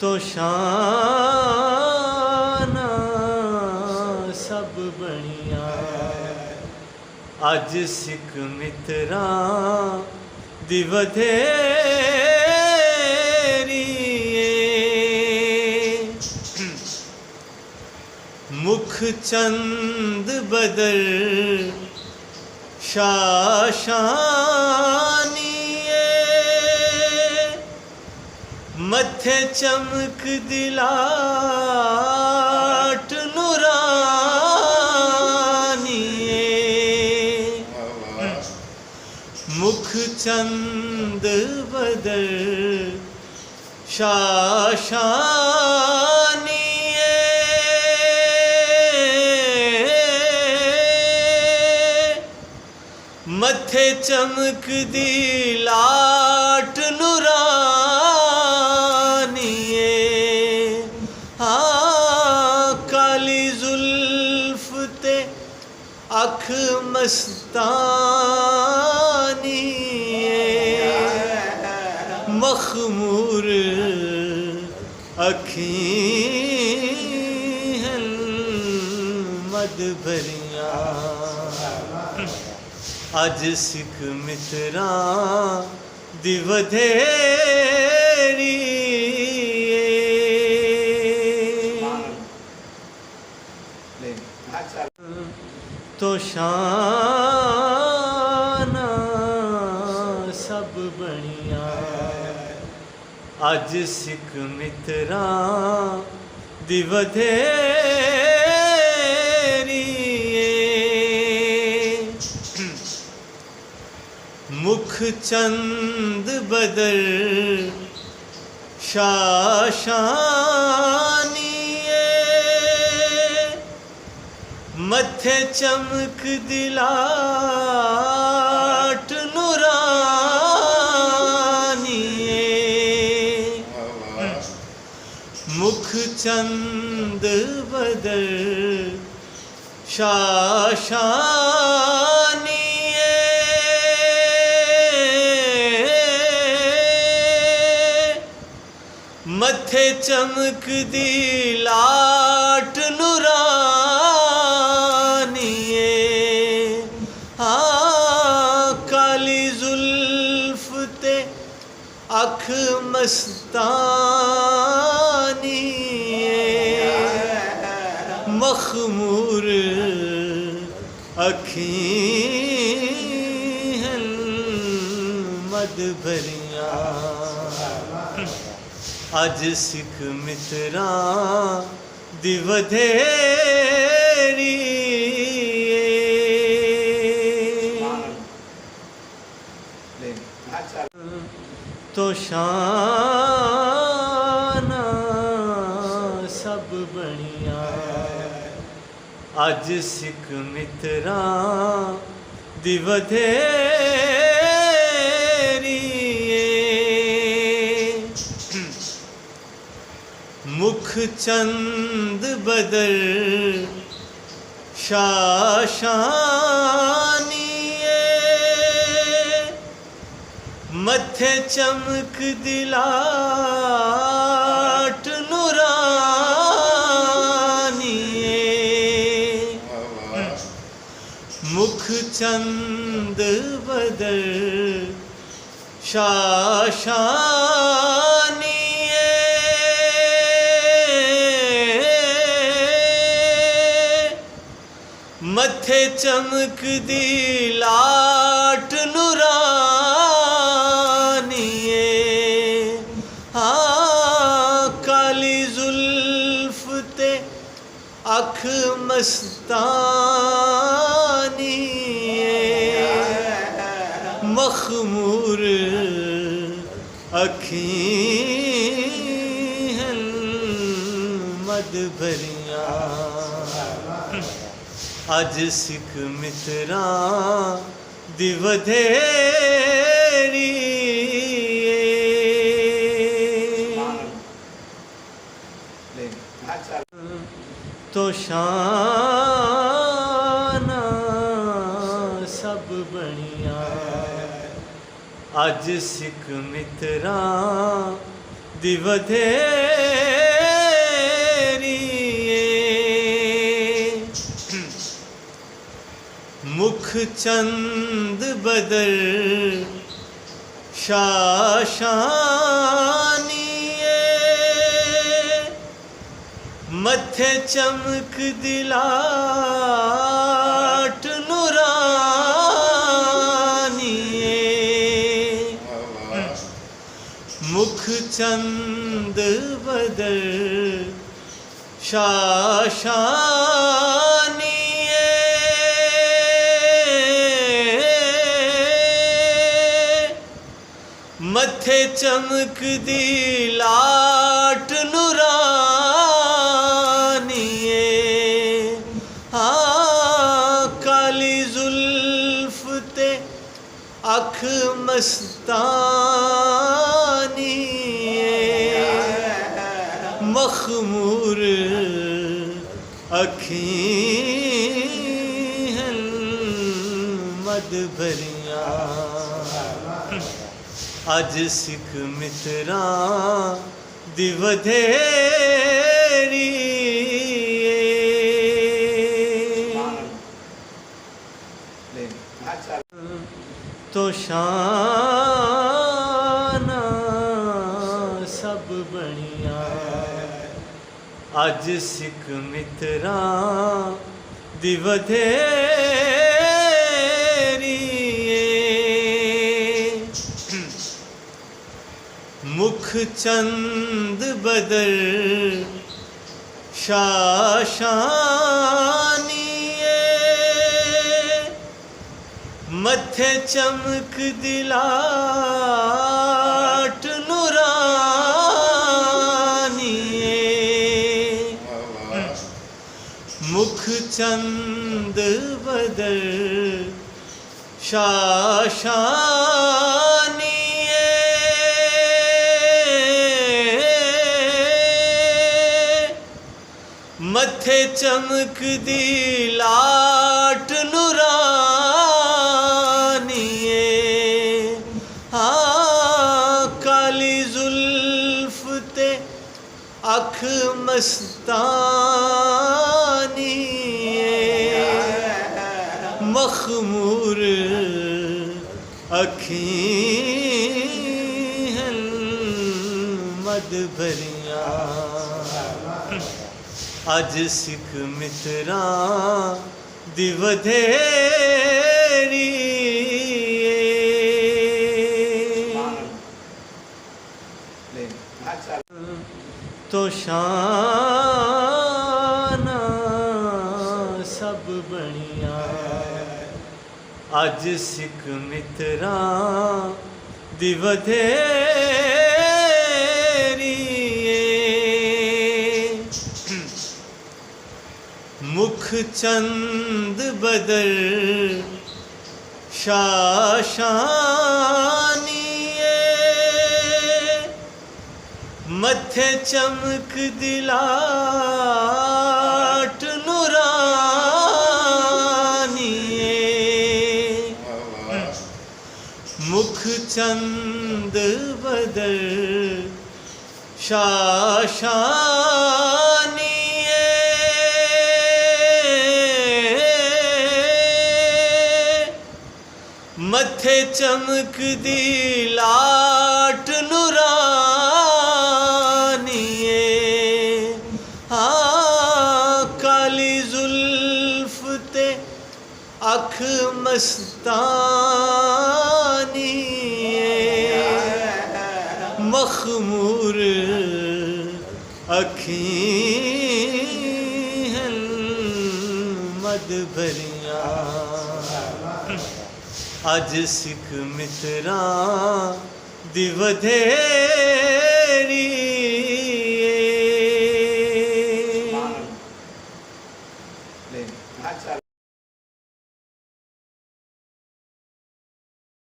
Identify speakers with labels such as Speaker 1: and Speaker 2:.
Speaker 1: तो शाना सब बनिया अज सिख मित्रां दी वधेरी मुख चंद बदल शाशानी मथे चमक दिलाट नूरानी मुख चंद बदल शाशानी मथे चमक दिलाट नूरानी काली जुल्फ ते अख मस्तानी मखमूर अखीं मद भरिया अज सिख मित्रां दी वधेरी तो शाना सब बनिया अज सिख मित्रां दी वधेरी मुख चंद बदल शाशानी मथे चमक दिलाट नूरानी मुख चंद बदल शाशानी मथे चमक दिलाट नूरानी काली जुल्फ ते अख मस्तानी मखमूर अखीं मद भरिया अज सिख मित्रां दी वधेरी तो शाना सब बनिया अज सिख मित्रां दी वधेरी मुख चंद बदल शाशानी मथे चमक दिलाट नूरानी मुख चंद बदल शाशानी मथे चमक दिलाट नूरानी काली जुल्फ ते अख मस्तानी मखमूर अखीं मद भरिया अज सिख मित्रां दी वधेरी तो शाना सब बनिया अज सिख मित्रां दी वधेरी। चंद बदर शाशानिए मथे चमक दिलाट नुरानिए मुख चंद बदर शाशानिए मथे चमक दी लाट नुरानिए काली जुल्फ ते अख मस्तानिए मखमूर अखीं मद भरिया अज सिख मित्रां दी वधेरी तो शाना सब बनिया अज सिख मित्रां दी वधेरी मुख चंद बदर शाशानिए मथे चमक दिलाट नुरानिए मुख चंद बदर शाशानिए मथे चमक दी लाट नुरानिए काली जुल्फ ते अख मस्तानिए मखमूर अखीं मद भरिया अज सिख मित्रां दी वधेरी तो शाना सब बनिया अज सिख मित्रां दी वधेरी मुख चंद बदर शाशानिए मथे चमक दिलाट नुरानिए मुख चंद बदर शाशानिए मथे चमक दी लाट नुरानिए काली जुल्फ ते अख मस्तानिए मखमूर अखीं मद भरिया अज सिख मित्रां दी वधेरी